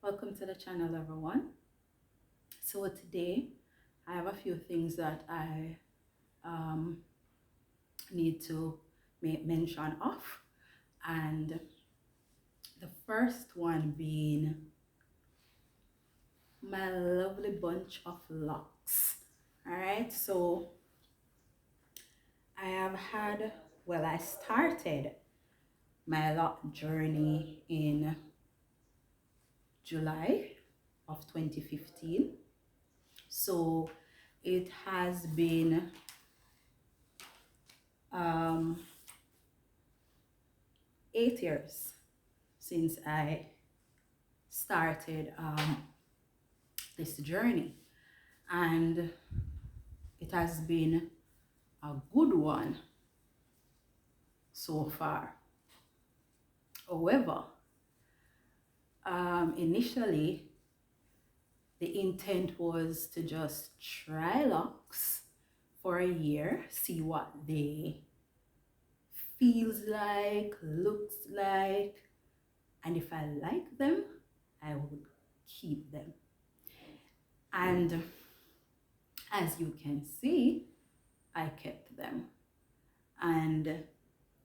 Welcome to the channel, everyone. So today I have a few things that I need to make mention of, and the first one being my lovely bunch of locks. All right, so I have had, well, I started my lock journey in July of 2015. So it has been um, 8 years since I started this journey, and it has been a good one so far. However, initially the intent was to just try locks for a year, see what they feels like, looks like, and if I like them, I would keep them. And as you can see, I kept them. And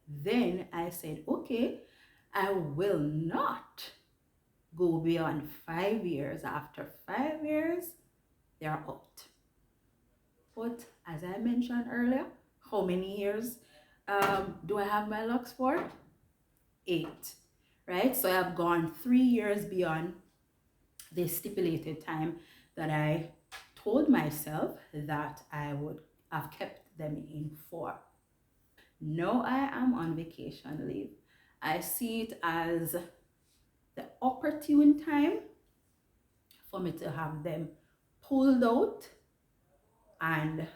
then I said, okay, I will not go beyond 5 years. After 5 years, they're out. But as I mentioned earlier, how many years do I have my locks for? 8, right? So I've gone 3 years beyond the stipulated time that I told myself that I would have kept them in for. Now I am on vacation leave. I see it as the opportune time for me to have them pulled out and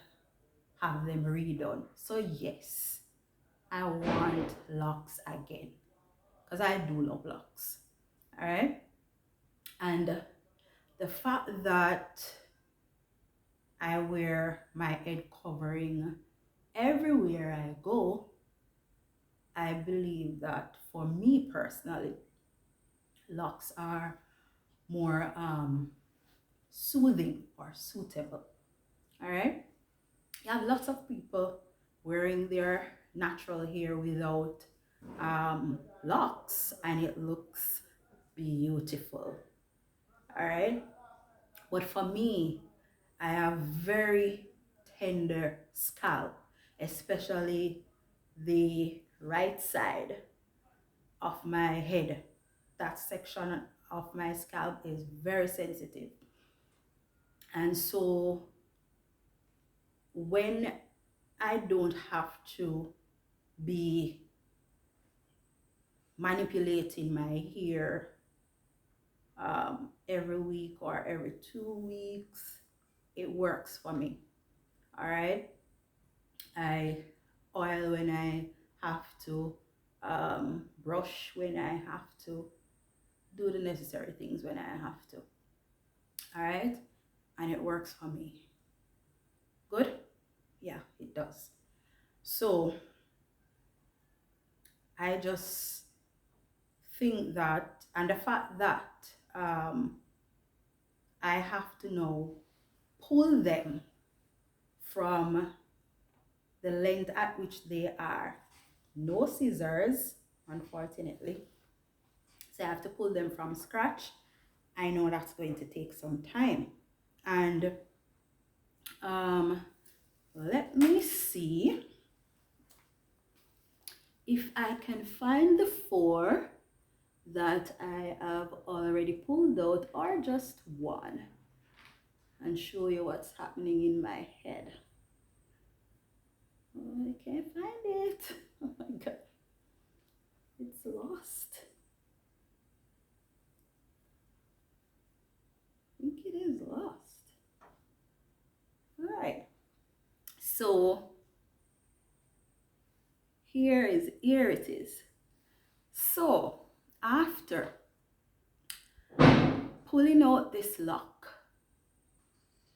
have them redone. So yes, I want locks again because I do love locks. All right. And the fact that I wear my head covering everywhere I go, I believe that for me personally, locks are more soothing or suitable. All right. You have lots of people wearing their natural hair without locks, and it looks beautiful. All right. But for me, I have very tender scalp, especially the right side of my head. That section of my scalp is very sensitive. And so when I don't have to be manipulating my hair every week or every 2 weeks, it works for me. All right. I oil when I have to, brush when I have to, do the necessary things when I have to. All right. And it works for me. Good. Yeah, it does. So I just think that, and the fact that I have to now pull them from the length at which they are. No scissors, unfortunately. So I have to pull them from scratch. I know that's going to take some time. And let me see if I can find the 4 that I have already pulled out, or just one, and show you what's happening in my head. Oh, I can't find it. Oh my god, it's lost. I think it is lost. All right, so here it is. So after pulling out this lock,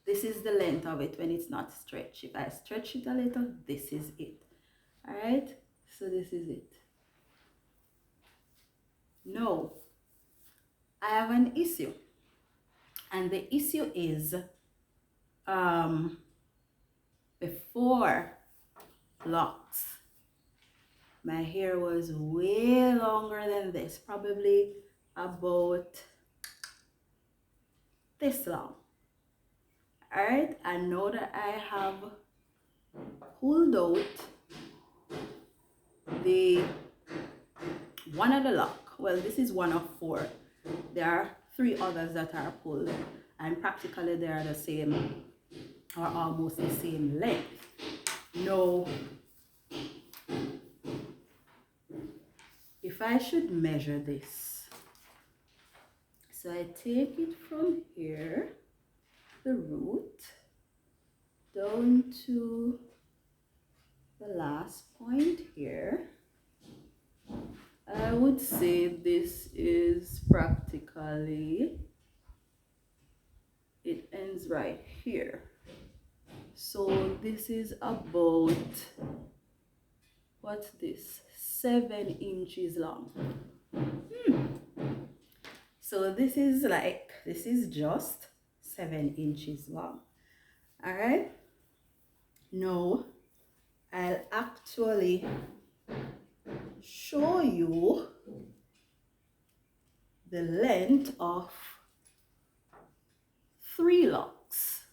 this is the length of it when it's not stretched. If I stretch it a little, this is it. All right, so this is it. No, I have an issue. And the issue is, um, before locks, my hair was way longer than this, probably about this long. All right, and now that I have pulled out the one of the lock, well, this is one of four. There are three others that are pulled, and practically they are the same or almost the same length. Now, if I should measure this, so I take it from here, the root, down to the last point here. I would say this is practically, it ends right here. So this is about, what's this, 7 inches long. So this is like, this is just 7 inches long. All right, now I'll actually show you the length of 3 locks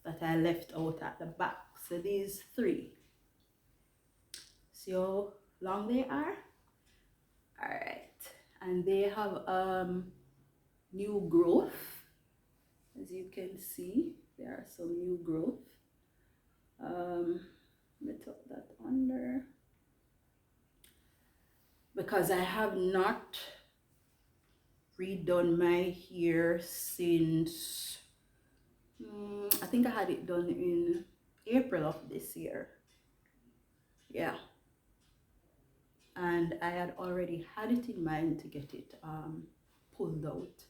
that I left out at the back. So these 3, see how long they are? All right, and they have new growth. As you can see, there are some new growth. Let me tuck that under, because I have not redone my hair since I think I had it done in April of this year. Yeah, and I had already had it in mind to get it pulled out,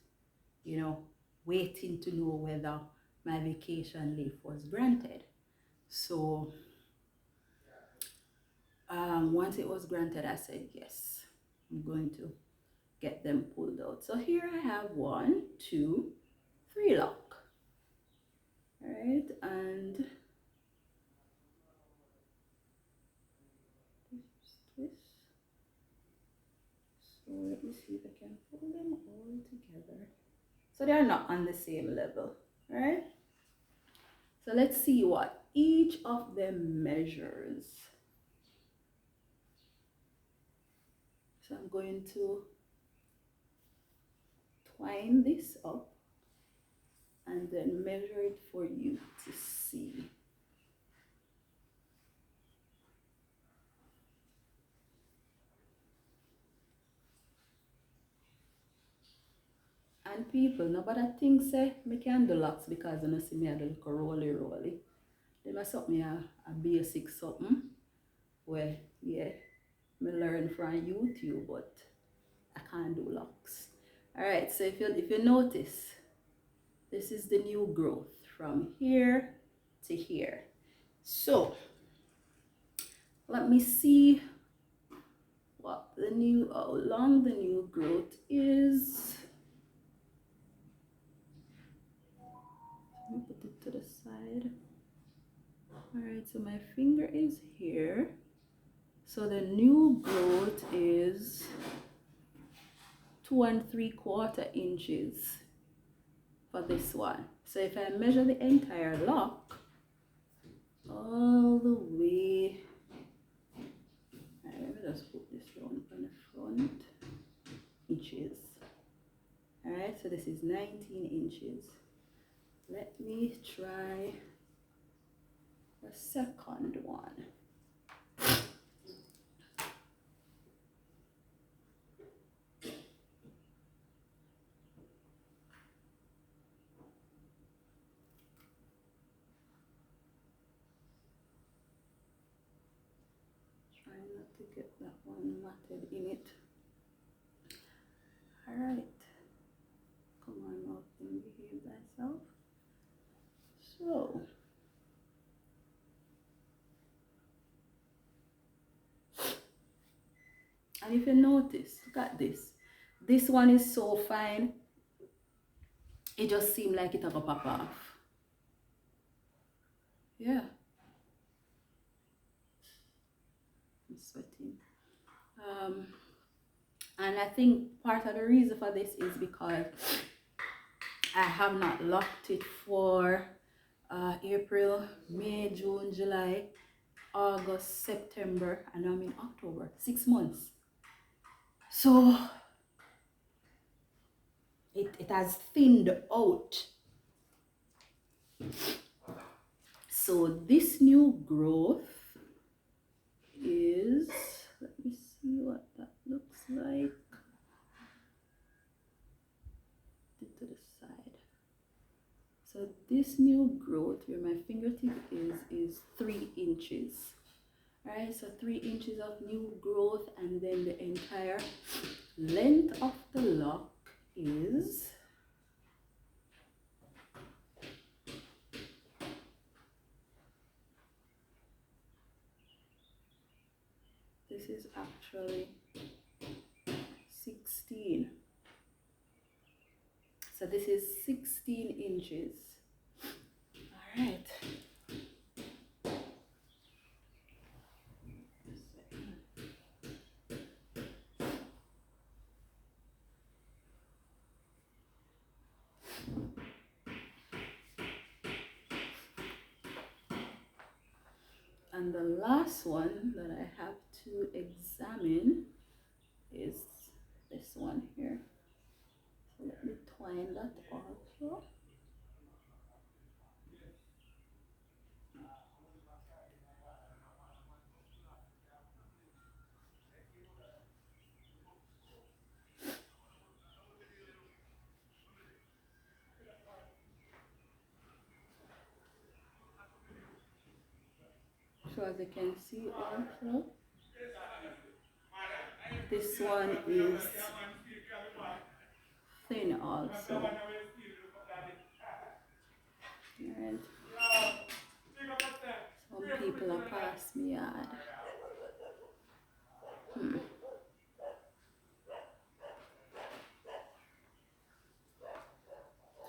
you know, waiting to know whether my vacation leave was granted. So once it was granted, I said yes, I'm going to get them pulled out. So here I have 1, 2, 3 lock. All right, and twist. So let me see if I can pull them all together. So they are not on the same level, right? So let's see what each of them measures. So I'm going to twine this up and then measure it for you to see. And people, nobody think say me can do locks because you know see me I do look roly. They must up me a basic something where yeah, me learn from YouTube, but I can't do locks. Alright, so if you notice, this is the new growth from here to here. So let me see what the new, how long the new growth is. Let me put it to the side. Alright, so my finger is here. So the new growth is 2 3/4 inches for this one. So if I measure the entire lock all the way, let me just put this down on the front, inches. All right, so this is 19 inches. Let me try the second one. Try not to get that one matted in it. All right, come on, now can behave thyself. So and if you notice, look at this. This one is so fine. it just seemed like it will pop off. Yeah, I'm sweating. Um, and I think part of the reason for this is because I have not locked it for April, May, June, July, August, September, and I'm in October. 6 months. So it has thinned out. So this new growth is, let me see what that looks like. To the side. So this new growth where my fingertip is 3 inches. Right, so 3 inches of new growth, and then the entire length of the lock is this is actually 16. So this is 16 inches. All right. And the last one that I have to examine is this one here. So let me twine that also. So as you can see also, this one is thin also. And some people are past me yard.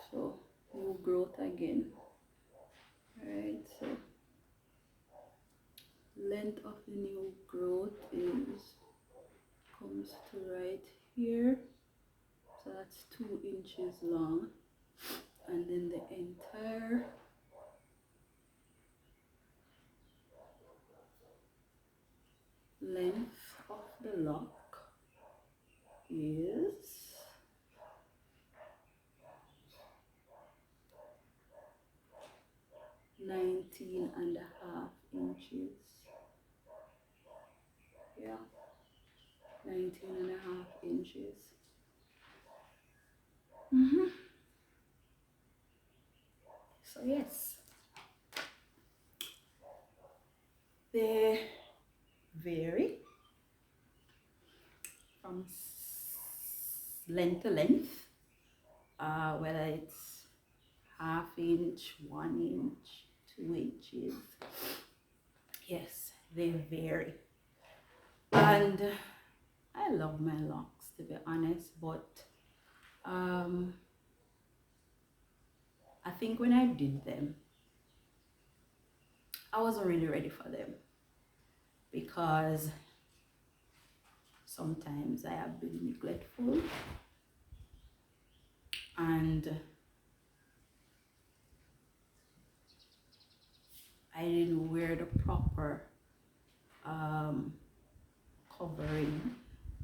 So new growth again. Alright, so length of the new growth is comes to right here. So that's 2 inches long. And then the entire length of the lock is 19.5 inches. Yeah, 19.5 inches. So yes, they vary from length to length, whether it's half inch, 1 inch, 2 inches. Yes, they vary. And I love my locks, to be honest, but I think when I did them, I wasn't really ready for them because sometimes I have been neglectful and I didn't wear the proper covering,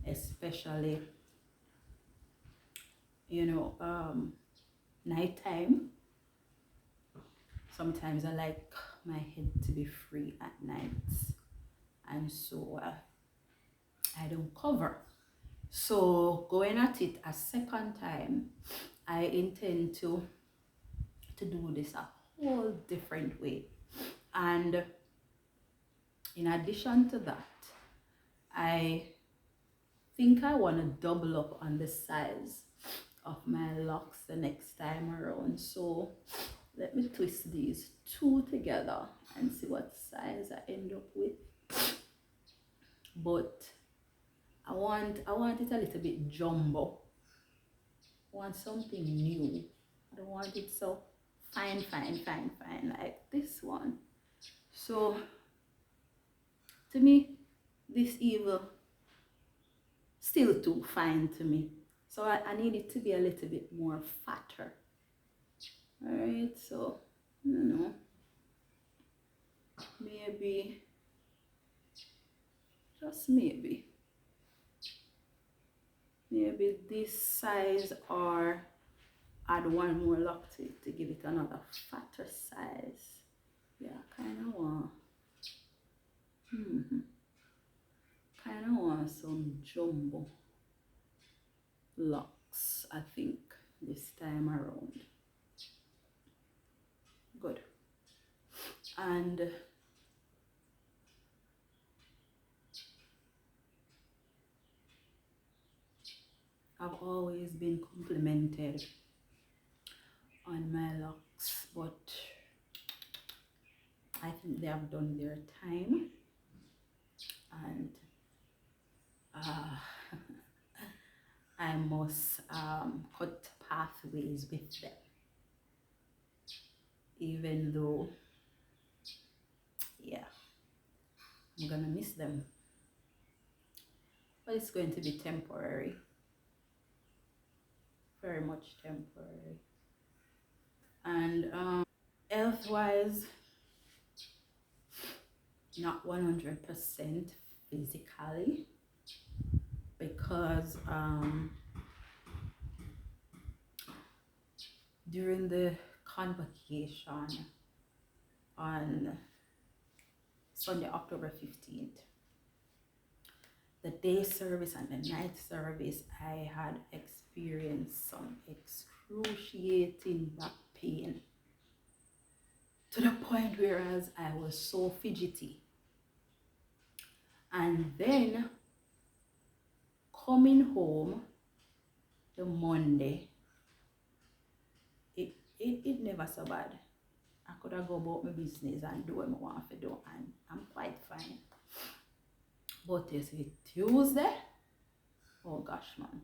especially nighttime. Sometimes I like my head to be free at night, and so I don't cover. So going at it a second time, I intend to do this a whole different way. And in addition to that, I think I want to double up on the size of my locks the next time around. So let me twist these two together and see what size I end up with. But I want it a little bit jumbo. I want something new. I don't want it so fine, fine, fine, fine like this one. So to me, this evil still too fine to me. So I need it to be a little bit more fatter. Alright, so you know, maybe, just maybe this size, or add one more lock to it to give it another fatter size. Yeah, kind of want, kind of want some jumbo locks, I think, this time around. Good. And I've always been complimented on my locks, but I think they have done their time, and uh, I must cut pathways with them, even though, yeah, I'm gonna miss them, but it's going to be temporary, very much temporary. And health wise, not 100% physically, because during the convocation on Sunday, October 15th, the day service and the night service, I had experienced some excruciating back pain, to the point whereas I was so fidgety. And then coming home the Monday, it never so bad. I could have go about my business and do what I want to do, and I'm quite fine. But you see, Tuesday, oh gosh, man,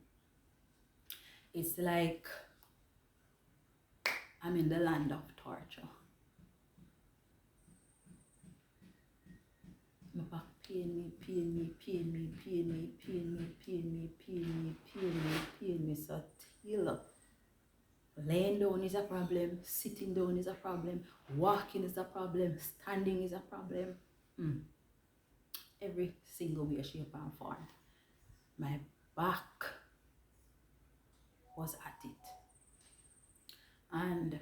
it's like I'm in the land of torture. My back pain me so till. Laying down is a problem, sitting down is a problem, walking is a problem, standing is a problem. Every single way, shape and form, my back was at it. And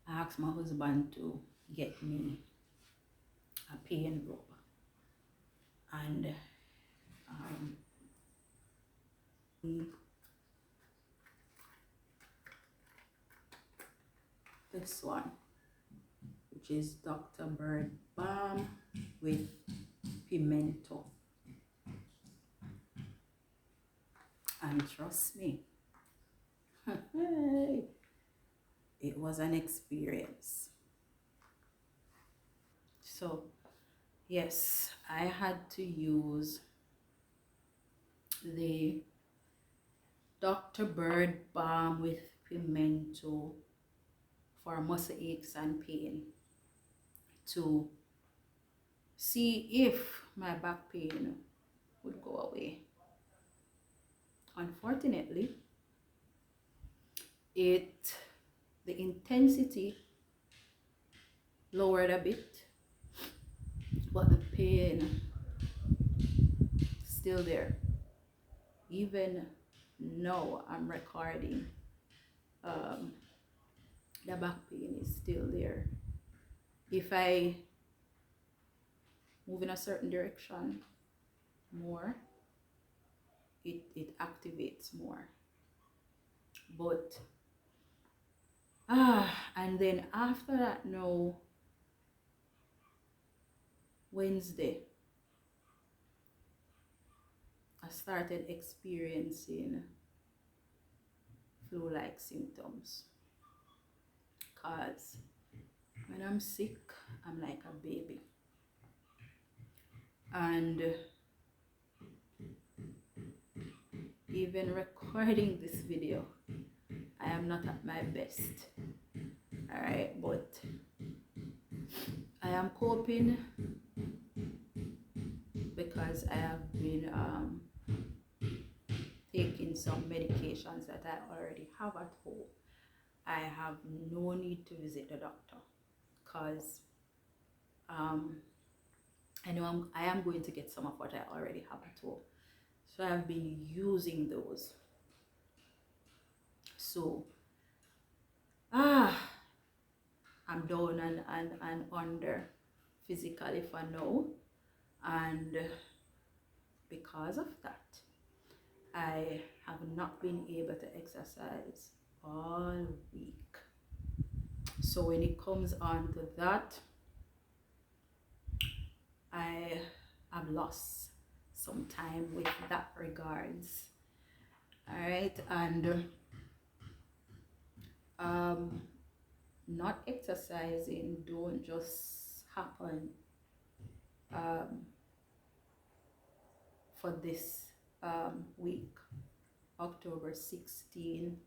I asked my husband to get me a pain rub. And this one, which is Dr. Bird Balm with pimento. And trust me, it was an experience. So yes, I had to use the Dr. Bird Balm with pimento for muscle aches and pain to see if my back pain would go away. Unfortunately, the intensity lowered a bit, but the pain still there. Even now I'm recording, the back pain is still there. If I move in a certain direction more, it activates more. But and then after that, no, Wednesday, I started experiencing flu-like symptoms. Cause when I'm sick, I'm like a baby. And even recording this video, I am not at my best. All right, but I am coping because I have been taking some medications that I already have at home. I have no need to visit the doctor because I know I am going to get some of what I already have at home. So I've been using those. So I'm down and under physically for now, and because of that I have not been able to exercise all week. So when it comes on to that, I have lost some time with that regards. All right, and not exercising don't just happen for this week, October 16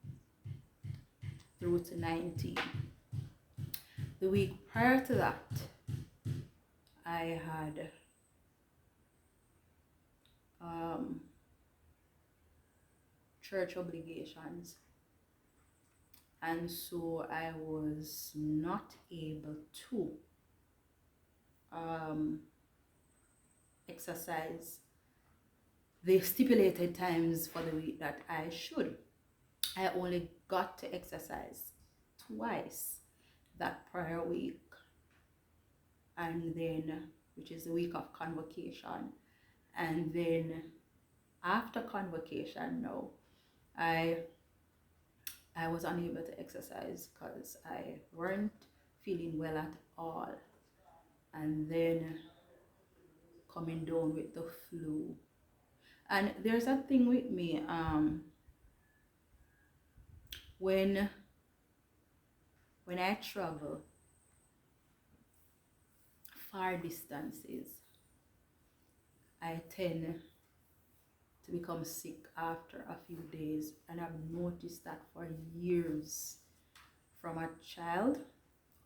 through to 19. The week prior to that, I had church obligations, and so I was not able to exercise the stipulated times for the week that I should. I only got to exercise twice that prior week, and then, which is the week of convocation, and then after convocation now I was unable to exercise because I weren't feeling well at all, and then coming down with the flu. And there's a thing with me, when I travel far distances, I tend to become sick after a few days, and I've noticed that for years. From a child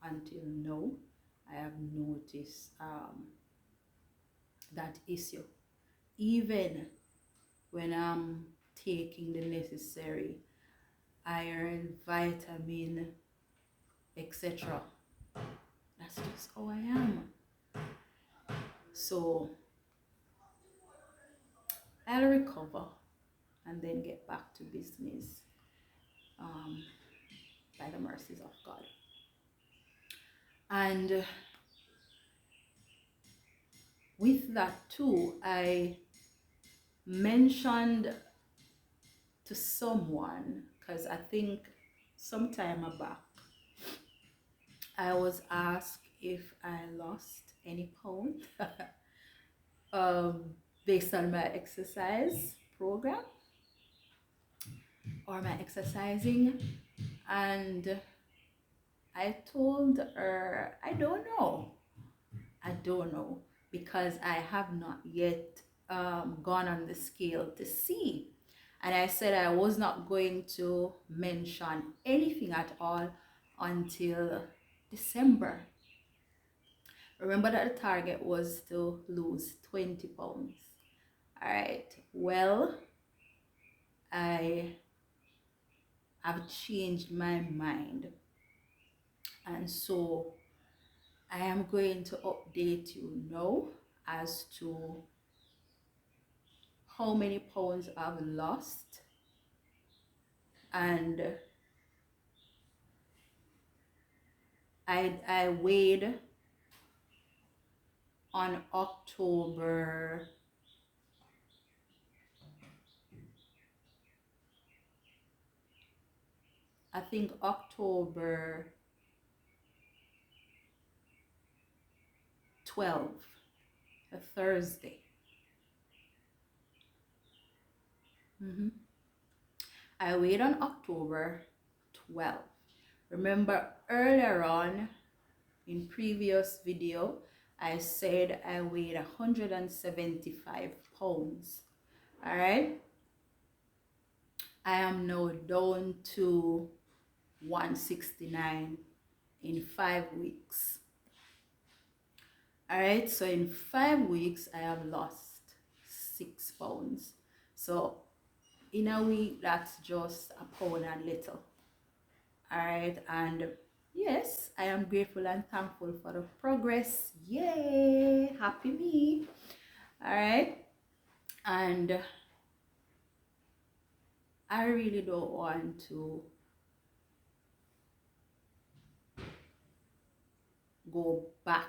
until now, I have noticed that issue. Even when I'm taking the necessary iron, vitamin, etc. That's just how I am. So I'll recover and then get back to business by the mercies of God. And with that too, I mentioned to someone, because I think some time back I was asked if I lost any pound based on my exercise program or my exercising, and I told her I don't know, because I have not yet gone on the scale to see. And I said I was not going to mention anything at all until December. Remember that the target was to lose 20 pounds. All right, well, I have changed my mind, and so I am going to update you now as to how many pounds I've lost. And I weighed on October, I think October 12th, a Thursday. I weighed on October 12th. Remember earlier on in previous video, I said I weighed 175 pounds. All right. I am now down to 169 in 5 weeks. All right, so in 5 weeks I have lost 6 pounds. So in a week, that's just a pound and little. All right, and yes, I am grateful and thankful for the progress. Yay, happy me. All right, and I really don't want to go back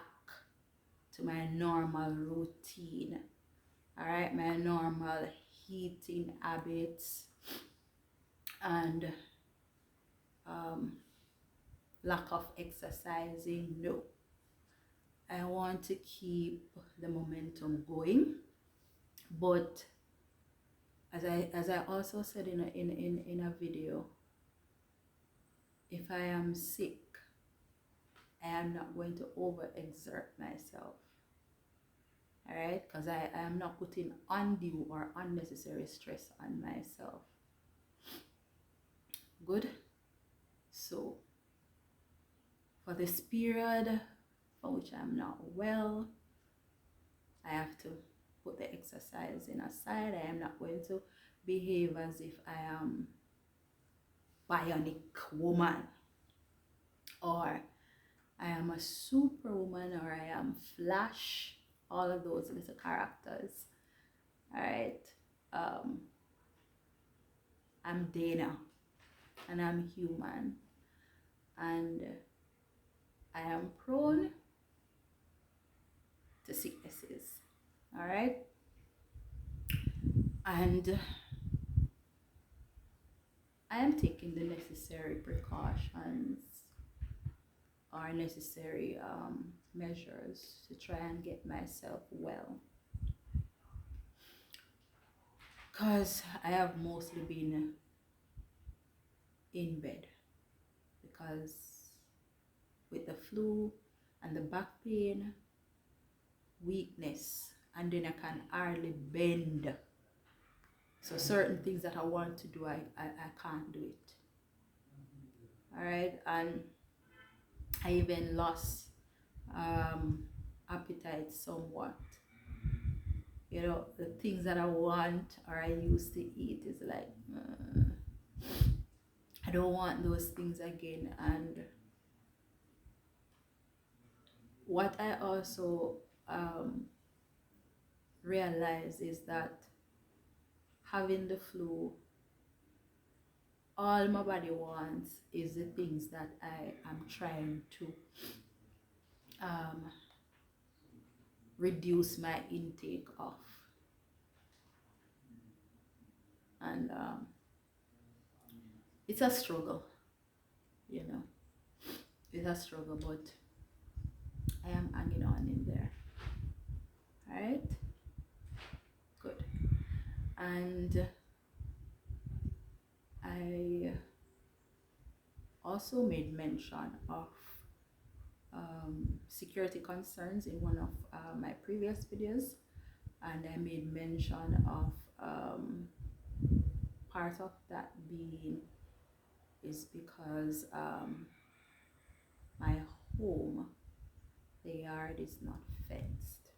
to my normal routine. All right, my normal eating habits and um, lack of exercising. No, I want to keep the momentum going, but as I also said in a video, if I am sick, I am not going to overexert myself. All right, because I am not putting undue or unnecessary stress on myself. Good. So for this period for which I'm not well, I have to put the exercising aside. I am not going to behave as if I am bionic woman, or I am a superwoman, or I am Flash, all of those little characters. All right. Um, I'm Dana, and I'm human, and I am prone to sicknesses. All right. And I am taking the necessary precautions or necessary measures to try and get myself well, because I have mostly been in bed because with the flu and the back pain, weakness, and then I can hardly bend. So certain things that I want to do, I can't do it. All right, and I even lost appetite somewhat. You know, the things that I want or I used to eat is like, I don't want those things again. And what I also realize is that having the flu, all my body wants is the things that I am trying to reduce my intake of. And it's a struggle, you know, it's a struggle, but I am hanging on in there. All right, good. And I also made mention of security concerns in one of my previous videos, and I made mention of part of that being is because my home, the yard is not fenced.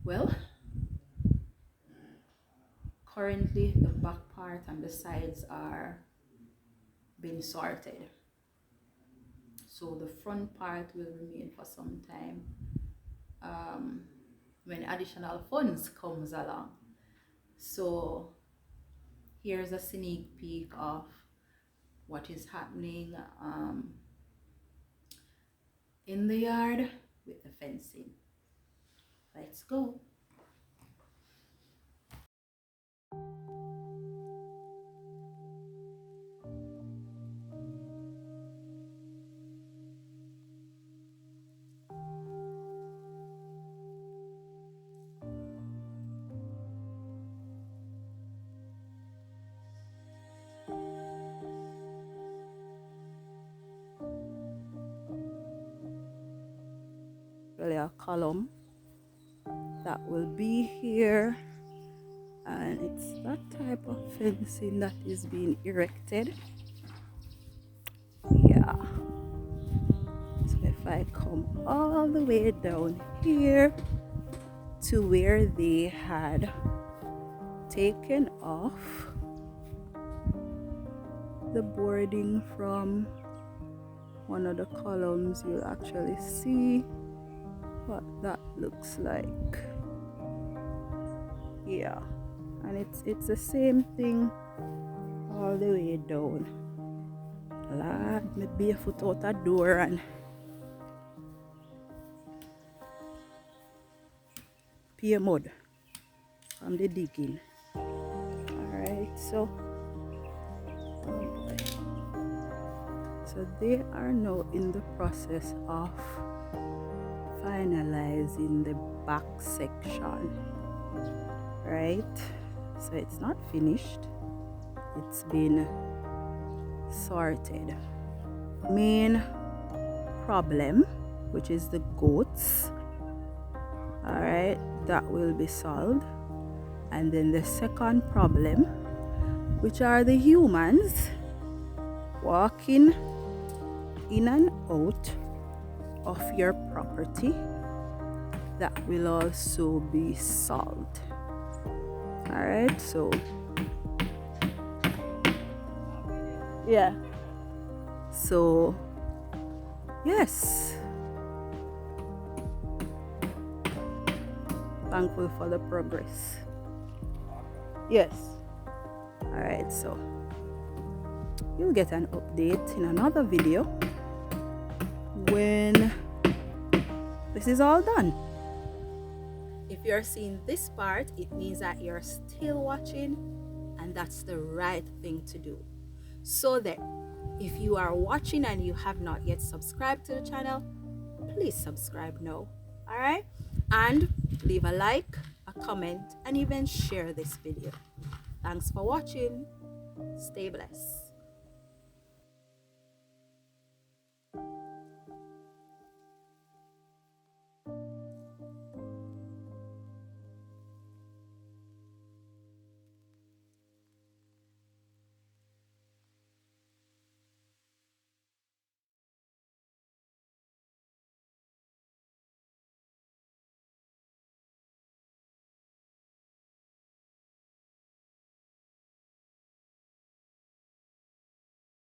Well, currently the back part and the sides are being sorted, so the front part will remain for some time when additional funds comes along. So here's a sneak peek of what is happening in the yard with the fencing. Let's go. Really a column that will be here, and it's that type of fencing that is being erected. Yeah. So if I come all the way down here to where they had taken off the boarding from one of the columns, you'll actually see what that looks like. Yeah, and it's the same thing all the way down. Lad, me barefoot out a door and pure mud from the digging. Alright, so they are now in the process of finalizing the back section, right? So it's not finished, it's been sorted. Main problem, which is the goats, all right, that will be solved. And then the second problem, which are the humans walking in and out of your property, that will also be solved. All right, so yeah, so yes, thankful for the progress. Yes. All right, so you'll get an update in another video when this is all done. If you're seeing this part, it means that you're still watching, and that's the right thing to do. So that if you are watching and you have not yet subscribed to the channel, please subscribe now. All right, and leave a like, a comment, and even share this video. Thanks for watching. Stay blessed.